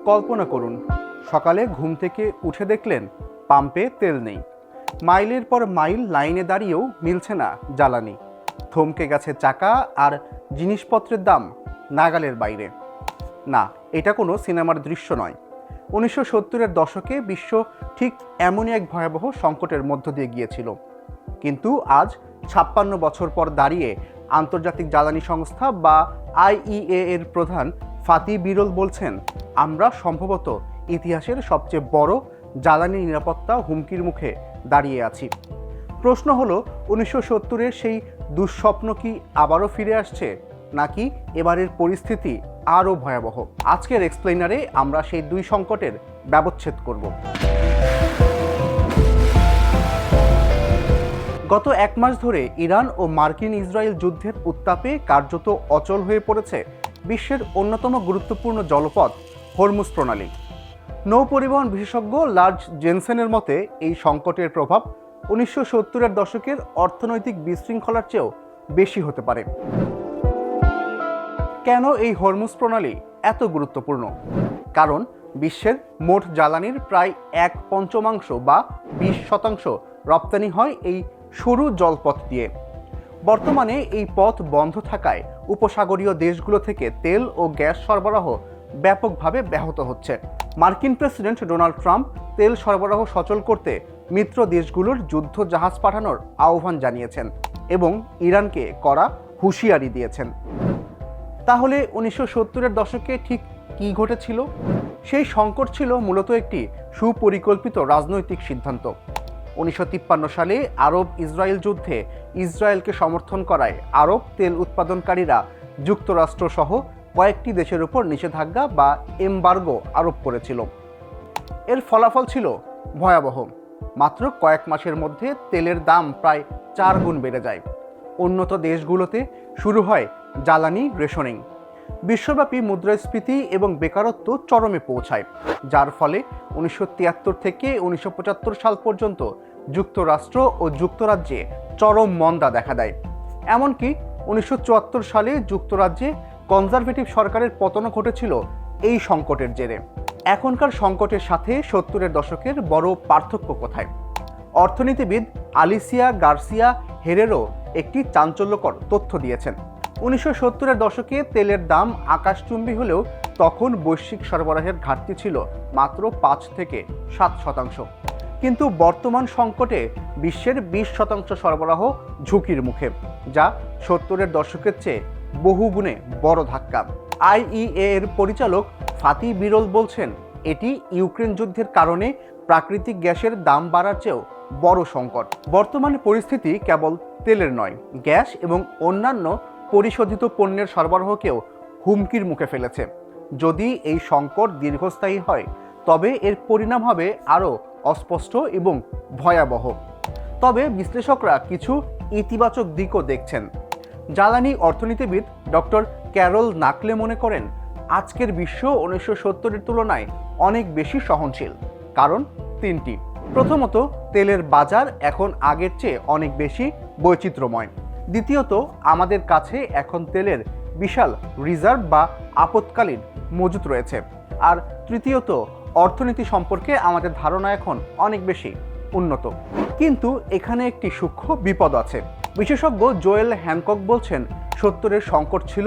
কল্পনা করুন, সকালে ঘুম থেকে উঠে দেখলেন পাম্পে তেল নেই। মাইলের পর মাইল লাইনে দাঁড়িয়েও মিলছে না জ্বালানি। থমকে গেছে চাকা আর জিনিসপত্রের দাম নাগালের বাইরে। না, এটা কোনো সিনেমার দৃশ্য নয়। 1970-এর দশকে বিশ্ব ঠিক এমনই এক ভয়াবহ সংকটের মধ্য দিয়ে গিয়েছিল। কিন্তু আজ 56 বছর পর দাঁড়িয়ে আন্তর্জাতিক জ্বালানি সংস্থা বা IEA এর প্রধান ফাতি বিরল বলছেন, আমরা সম্ভবত ইতিহাসের সবচেয়ে বড় জ্বালানি নিরাপত্তা হুমকির মুখে দাঁড়িয়ে আছি। প্রশ্ন হলো, 1970-এর সেই দুঃস্বপ্ন কি আবারও ফিরে আসছে, নাকি এবারের পরিস্থিতি আরও ভয়াবহ? আজকের এক্সপ্লেইনারে আমরা সেই দুই সংকটের ব্যবচ্ছেদ করব। গত এক মাস ধরে ইরান ও মার্কিন ইসরায়েল যুদ্ধের উত্তাপে কার্যত অচল হয়ে পড়েছে বিশ্বের অন্যতম গুরুত্বপূর্ণ জলপথ হরমুজ প্রণালী। নৌ পরিবহন বিশেষজ্ঞ লার্জ জেনসেনের মতে এই সংকটের প্রভাব 1970-এর দশকের অর্থনৈতিক বিশৃঙ্খলার চেয়েও বেশি হতে পারে। কেন এই হরমুজ প্রণালী এত গুরুত্বপূর্ণ? কারণ বিশ্বের মোট জ্বালানির প্রায় 1/5 বা 20% রপ্তানি হয় এই সরু জলপথ দিয়ে। বর্তমানে এই পথ বন্ধ থাকায় উপসাগরীয় দেশগুলো থেকে তেল ও গ্যাস সরবরাহ ব্যাপকভাবে ব্যাহত হচ্ছে। মার্কিন প্রেসিডেন্ট ডোনাল্ড ট্রাম্প তেল সরবরাহ সচল করতে মিত্র দেশগুলোর যুদ্ধ জাহাজ পাঠানোর আহ্বান জানিয়েছেন এবং ইরানকে কড়া হুঁশিয়ারি দিয়েছেন। তাহলে 1970-এর দশকে ঠিক কী ঘটেছিল? সেই সংকট ছিল মূলত একটি সুপরিকল্পিত রাজনৈতিক সিদ্ধান্ত। 1953 সালে আরব ইসরায়েল যুদ্ধে ইসরায়েলকে সমর্থন করায় আরব তেল উৎপাদনকারীরা যুক্তরাষ্ট্র সহ কয়েকটি দেশের উপর নিষেধাজ্ঞা বা এমবার্গো আরোপ করেছিল। এর ফলাফল ছিল ভয়াবহ। মাত্র কয়েক মাসের মধ্যে তেলের দাম প্রায় 4 গুণ বেড়ে যায়। উন্নত দেশগুলোতে শুরু হয় জ্বালানি রেশনিং। বিশ্বব্যাপী মুদ্রাস্ফীতি এবং বেকারত্ব চরমে পৌঁছায়, যার ফলে 1973 থেকে 1975 সাল পর্যন্ত যুক্তরাষ্ট্র ও যুক্তরাজ্যে চরম মন্দা দেখা দেয়। এমনকি 1974 সালে যুক্তরাজ্যে কনজারভেটিভ সরকারের পতনও ঘটেছিল এই সংকটের জেরে। এখনকার সংকটের সাথে 70-এর দশকের বড় পার্থক্য কোথায়? অর্থনীতিবিদ আলিসিয়া গার্সিয়া হেরেরো একটি চাঞ্চল্যকর তথ্য দিয়েছেন। 1970-এর দশকে তেলের দাম আকাশচুম্বী হলেও তখন বৈশ্বিক সরবরাহের ঘাটতি ছিল মাত্র 5 থেকে 7%। কিন্তু বর্তমান সংকটে বিশ্বের 20% সরবরাহ ঝুঁকির মুখে, যা 70-এর দশকের চেয়ে বহুগুণে বড় ধাক্কা। IEA এর পরিচালক ফাতি বিরল বলছেন, এটি ইউক্রেন যুদ্ধের কারণে প্রাকৃতিক গ্যাসের দাম বাড়ার চেয়েও বড় সংকট। বর্তমান পরিস্থিতি কেবল তেলের নয়, গ্যাস এবং অন্যান্য পরিশোধিত পণ্যের সরবরাহকেও হুমকির মুখে ফেলেছে। যদি এই সংকট দীর্ঘস্থায়ী হয়, তবে এর পরিণাম হবে আরও অস্পষ্ট এবং ভয়াবহ। তবে বিশ্লেষকরা কিছু ইতিবাচক দিকও দেখছেন। জ্বালানি অর্থনীতিবিদ ডক্টর ক্যারল নাকলে মনে করেন, আজকের বিশ্ব 1970-এর তুলনায় অনেক বেশি সহনশীল। কারণ 3টি। প্রথমত, তেলের বাজার এখন আগের চেয়ে অনেক বেশি বৈচিত্র্যময়। দ্বিতীয়ত, আমাদের কাছে এখন তেলের বিশাল রিজার্ভ বা আপৎকালীন মজুত রয়েছে। আর তৃতীয়ত, অর্থনীতি সম্পর্কে আমাদের ধারণা এখন অনেক বেশি উন্নত। কিন্তু এখানে একটি সূক্ষ্ম বিপদ আছে। বিশেষজ্ঞ জোয়েল হ্যানকক বলছেন, 70-এর সংকট ছিল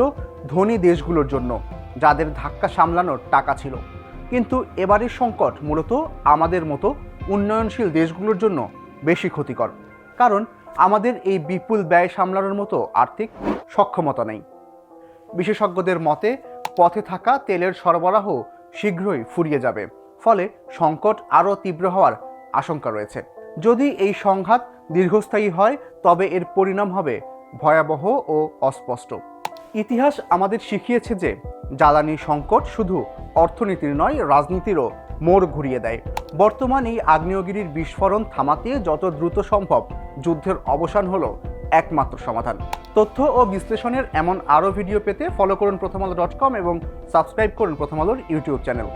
ধনী দেশগুলোর জন্য, যাদের ধাক্কা সামলানোর টাকা ছিল। কিন্তু এবারের সংকট মূলত আমাদের মতো উন্নয়নশীল দেশগুলোর জন্য বেশি ক্ষতিকর। কারণ আমাদের এই বিপুল ব্যয় সামলানোর মতো আর্থিক সক্ষমতা নেই। বিশেষজ্ঞদের মতে, পথে থাকা তেলের সরবরাহ শীঘ্রই ফুরিয়ে যাবে, ফলে সংকট আরও তীব্র হওয়ার আশঙ্কা রয়েছে। যদি এই সংঘাত দীর্ঘস্থায়ী হয়, তবে এর পরিণাম হবে ভয়াবহ ও অস্পষ্ট। ইতিহাস আমাদের শিখিয়েছে যে জ্বালানি সংকট শুধু অর্থনীতির নয়, রাজনীতিরও মোড় ঘুরিয়ে দেয়। বর্তমান এই আগ্নেয়গিরির বিস্ফোরণ থামাতে যত দ্রুত সম্ভব যুদ্ধের অবসান হলো একমাত্র সমাধান। তথ্য ও বিশ্লেষণের এমন আরও ভিডিও পেতে ফলো করুন প্রথম আলো.com এবং সাবস্ক্রাইব করুন প্রথম আলোর ইউটিউব চ্যানেল।